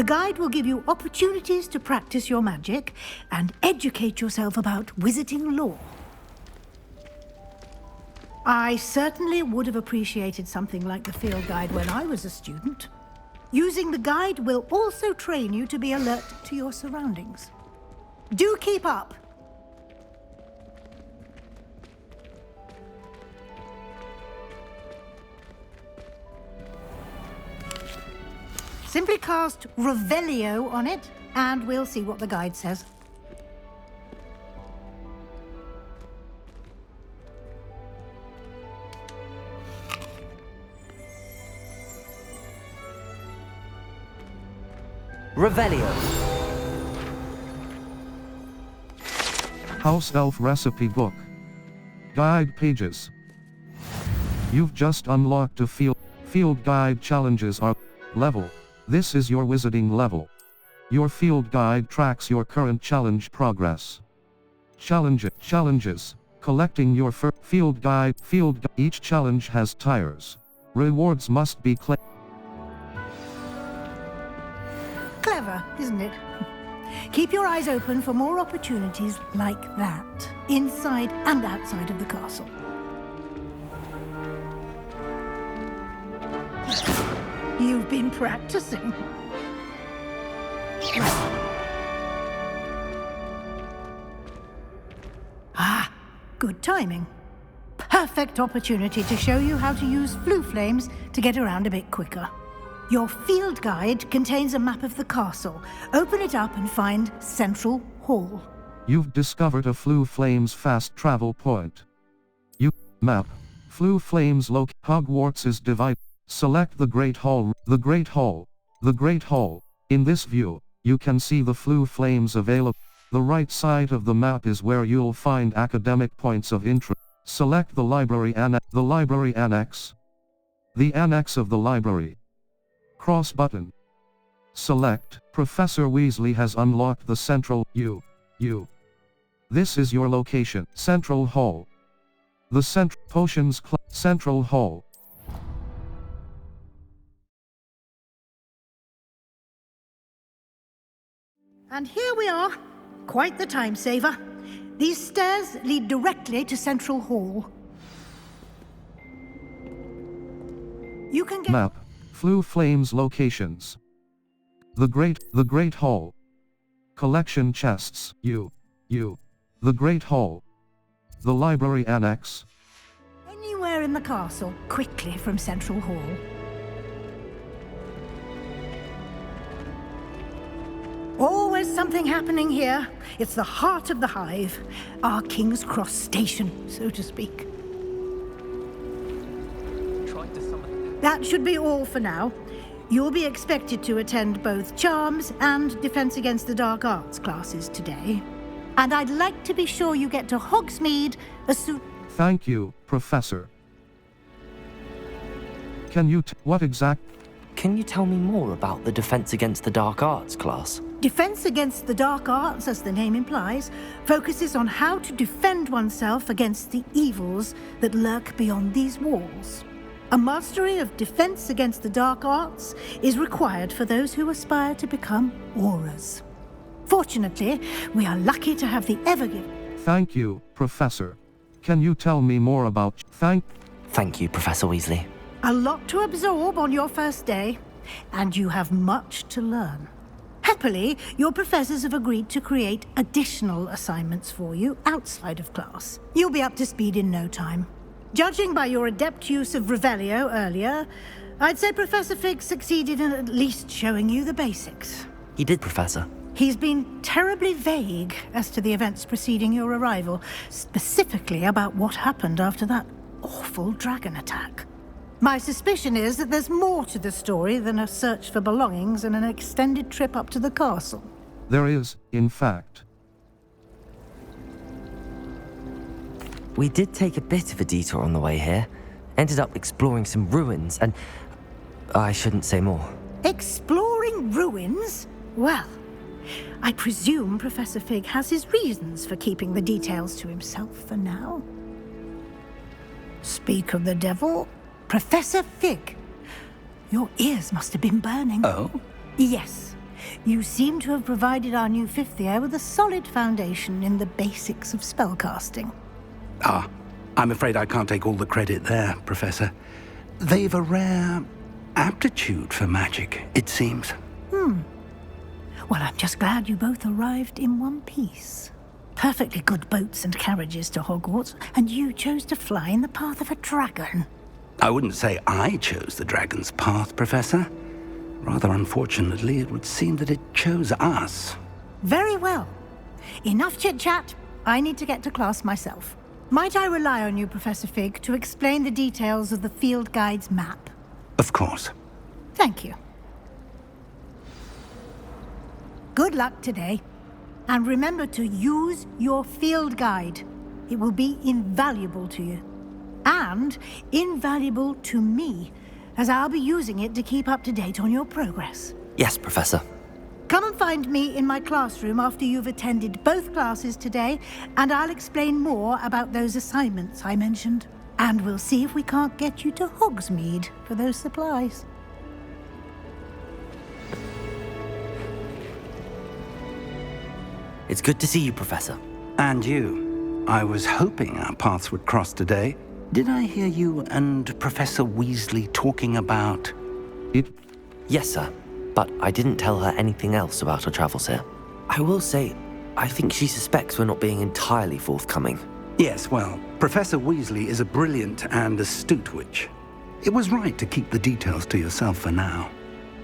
The guide will give you opportunities to practice your magic and educate yourself about wizarding lore. I certainly would have appreciated something like the field guide when I was a student. Using the guide will also train you to be alert to your surroundings. Do keep up! Simply cast Revelio on it, and we'll see what the guide says. Revelio. House Elf Recipe Book. Guide pages. You've just unlocked a field guide. Challenges are level. This is your wizarding level. Your field guide tracks your current challenge progress. Challenges. Collecting your field guide. Each challenge has tiers. Rewards must be Clever, isn't it? Keep your eyes open for more opportunities like that, inside and outside of the castle. You've been practicing. Ah, good timing. Perfect opportunity to show you how to use flue flames to get around a bit quicker. Your field guide contains a map of the castle. Open it up and find Central Hall. You've discovered a Flue Flames fast travel point. Map. Flue Flames Hogwarts is divided. Select the Great Hall. The Great Hall. The Great Hall. In this view, you can see the Flue Flames available. The right side of the map is where you'll find academic points of interest. Select the Library Annex. The Library Annex. The Annex of the Library. Cross button. Select. Professor Weasley has unlocked the Central This is your location. Central Hall. The Central Hall. And here we are. Quite the time saver. These stairs lead directly to Central Hall. You can get... Map. Flue Flames locations. The Great Hall. Collection chests. The Great Hall. The Library Annex. Anywhere in the castle, quickly from Central Hall. Always something happening here. It's the heart of the hive. Our King's Cross station, so to speak. That should be all for now. You'll be expected to attend both Charms and Defense Against the Dark Arts classes today. And I'd like to be sure you get to Hogsmeade as soon... Thank you, Professor. Can you Can you tell me more about the Defense Against the Dark Arts class? Defense Against the Dark Arts, as the name implies, focuses on how to defend oneself against the evils that lurk beyond these walls. A mastery of Defense Against the Dark Arts is required for those who aspire to become auras. Fortunately, we are lucky to have the ever-giving... Thank you, Professor. Can you tell me more about... Thank you, Professor Weasley. A lot to absorb on your first day, and you have much to learn. Happily, your professors have agreed to create additional assignments for you outside of class. You'll be up to speed in no time. Judging by your adept use of Revelio earlier, I'd say Professor Fig succeeded in at least showing you the basics. He did, Professor. He's been terribly vague as to the events preceding your arrival, specifically about what happened after that awful dragon attack. My suspicion is that there's more to the story than a search for belongings and an extended trip up to the castle. There is, in fact. We did take a bit of a detour on the way here. Ended up exploring some ruins and... I shouldn't say more. Exploring ruins? Well, I presume Professor Fig has his reasons for keeping the details to himself for now. Speak of the devil, Professor Fig. Your ears must have been burning. Oh? Yes. You seem to have provided our new fifth year with a solid foundation in the basics of spellcasting. Ah, I'm afraid I can't take all the credit there, Professor. They've a rare aptitude for magic, it seems. Well, I'm just glad you both arrived in one piece. Perfectly good boats and carriages to Hogwarts, and you chose to fly in the path of a dragon. I wouldn't say I chose the dragon's path, Professor. Rather unfortunately, it would seem that it chose us. Very well. Enough chit-chat. I need to get to class myself. Might I rely on you, Professor Fig, to explain the details of the field guide's map? Of course. Thank you. Good luck today. And remember to use your field guide. It will be invaluable to you. And invaluable to me, as I'll be using it to keep up to date on your progress. Yes, Professor. Come and find me in my classroom after you've attended both classes today, and I'll explain more about those assignments I mentioned. And we'll see if we can't get you to Hogsmeade for those supplies. It's good to see you, Professor. And you. I was hoping our paths would cross today. Did I hear you and Professor Weasley talking about... It. Yes, sir. But I didn't tell her anything else about her travels here. I will say, I think she suspects we're not being entirely forthcoming. Yes, well, Professor Weasley is a brilliant and astute witch. It was right to keep the details to yourself for now.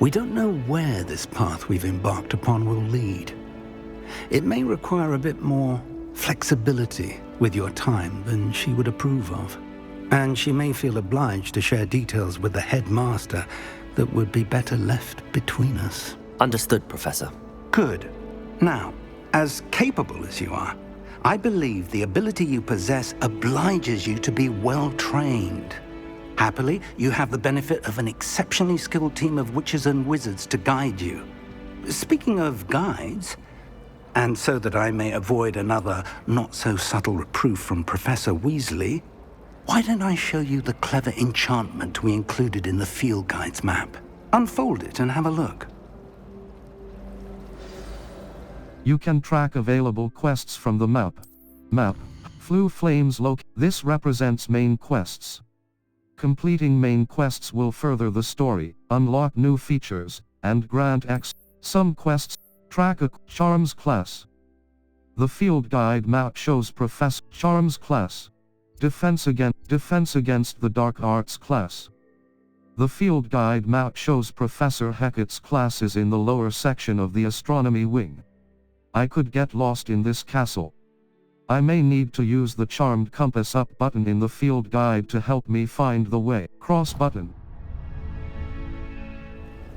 We don't know where this path we've embarked upon will lead. It may require a bit more flexibility with your time than she would approve of. And she may feel obliged to share details with the headmaster that would be better left between us. Understood, Professor. Good. Now, as capable as you are, I believe the ability you possess obliges you to be well trained. Happily, you have the benefit of an exceptionally skilled team of witches and wizards to guide you. Speaking of guides, and so that I may avoid another not-so-subtle reproof from Professor Weasley, why don't I show you the clever enchantment we included in the field guide's map? Unfold it and have a look. You can track available quests from the map. Map. Flue Flames This represents main quests. Completing main quests will further the story, unlock new features, and grant some quests. Track a Charms class. The field guide map shows Professor Charms class. Defense against the Dark Arts class. The field guide map shows Professor Hecat's classes in the lower section of the astronomy wing. I could get lost in this castle. I may need to use the charmed compass up button in the field guide to help me find the way. Cross button.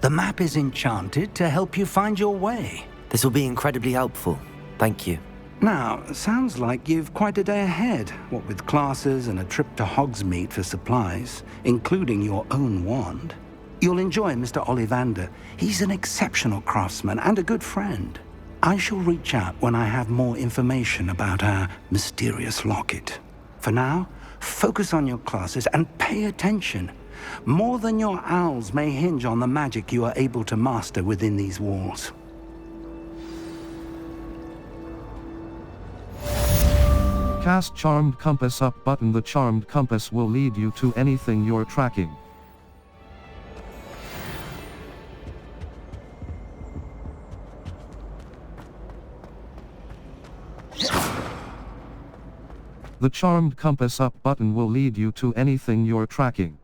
The map is enchanted to help you find your way. This will be incredibly helpful. Thank you. Now, sounds like you've quite a day ahead, what with classes and a trip to Hogsmeade for supplies, including your own wand. You'll enjoy Mr. Ollivander. He's an exceptional craftsman and a good friend. I shall reach out when I have more information about our mysterious locket. For now, focus on your classes and pay attention. More than your owls may hinge on the magic you are able to master within these walls. Cast Charmed Compass up button. The Charmed Compass will lead you to anything you're tracking. The Charmed Compass up button will lead you to anything you're tracking.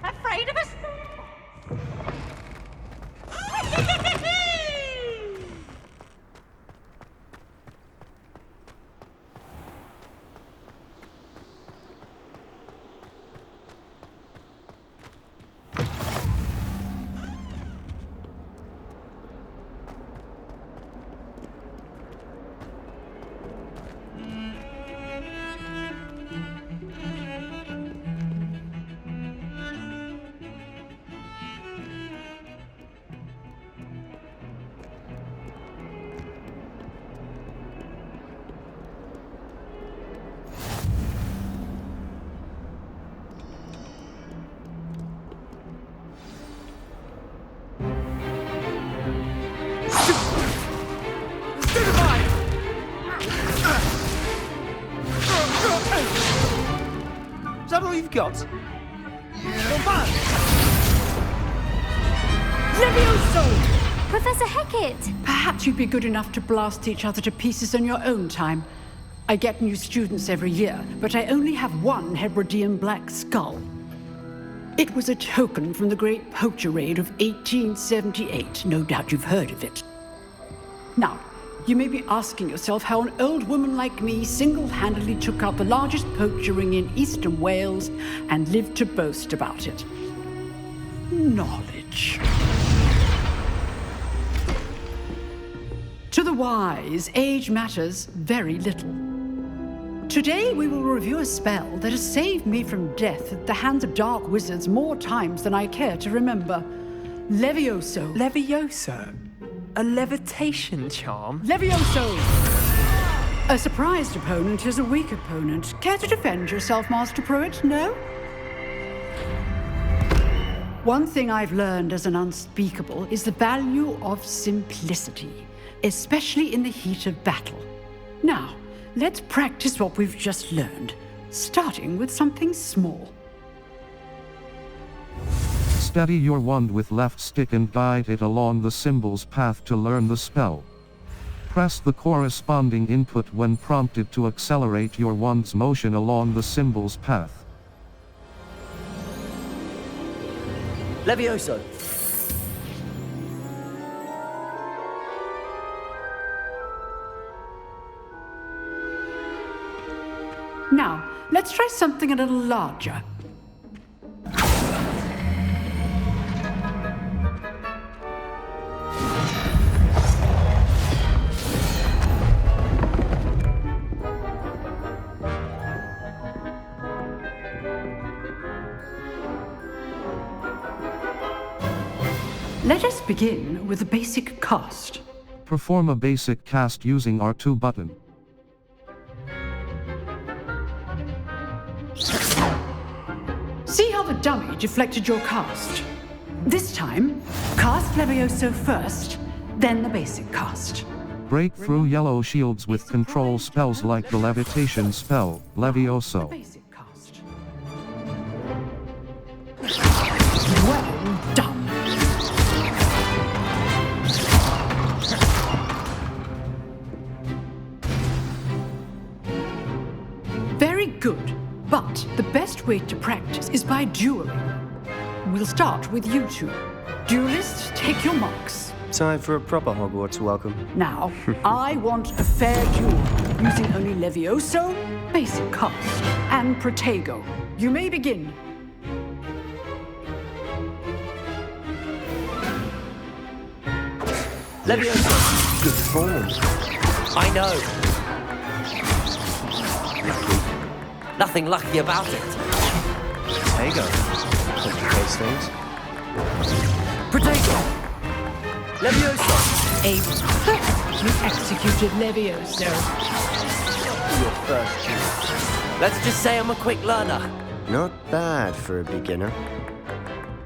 Afraid of us? all you've got? Levioso! Professor Hackett! Perhaps you'd be good enough to blast each other to pieces on your own time. I get new students every year, but I only have one Hebridean black skull. It was a token from the Great Poacher Raid of 1878. No doubt you've heard of it. Now, you may be asking yourself how an old woman like me single-handedly took out the largest poacher ring in eastern Wales and lived to boast about it. Knowledge. To the wise, age matters very little. Today we will review a spell that has saved me from death at the hands of dark wizards more times than I care to remember. Levioso. Levioso? A levitation charm? Levioso! A surprised opponent is a weak opponent. Care to defend yourself, Master Pruitt? No? One thing I've learned as an unspeakable is the value of simplicity, especially in the heat of battle. Now, let's practice what we've just learned, starting with something small. Steady your wand with left stick and guide it along the symbol's path to learn the spell. Press the corresponding input when prompted to accelerate your wand's motion along the symbol's path. Levioso! Now, let's try something a little larger. Let us begin with a basic cast. Perform a basic cast using R2 button. See how the dummy deflected your cast? This time, cast Levioso first, then the basic cast. Break through yellow shields with control spells like the levitation spell, Levioso. Basic cast. Well done. Very good. But the best way to practice is by dueling. We'll start with you two. Duelists, take your marks. Time for a proper Hogwarts welcome. Now, I want a fair duel, using only Levioso, basic cast, and Protego. You may begin. Levioso! Good form. I know. Nothing lucky about it. Protego. Complicates things. Protego! Levioso! You executed Levioso. Your first duel. Let's just say I'm a quick learner. Not bad for a beginner.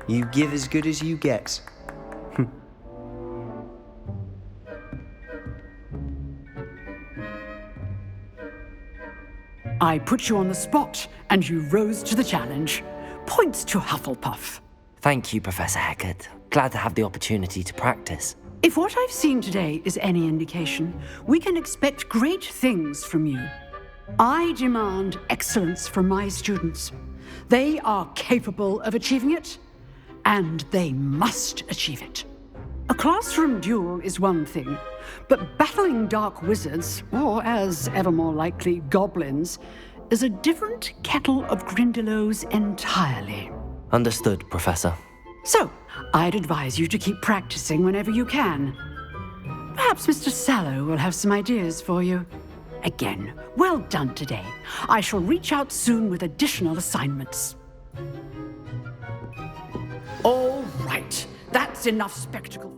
You give as good as you get. I put you on the spot, and you rose to the challenge. Points to Hufflepuff. Thank you, Professor Hackett. Glad to have the opportunity to practice. If what I've seen today is any indication, we can expect great things from you. I demand excellence from my students. They are capable of achieving it, and they must achieve it. A classroom duel is one thing, but battling dark wizards, or as ever more likely, goblins, is a different kettle of Grindylows entirely. Understood, Professor. So, I'd advise you to keep practicing whenever you can. Perhaps Mr. Sallow will have some ideas for you. Again, well done today. I shall reach out soon with additional assignments. All right, that's enough spectacle.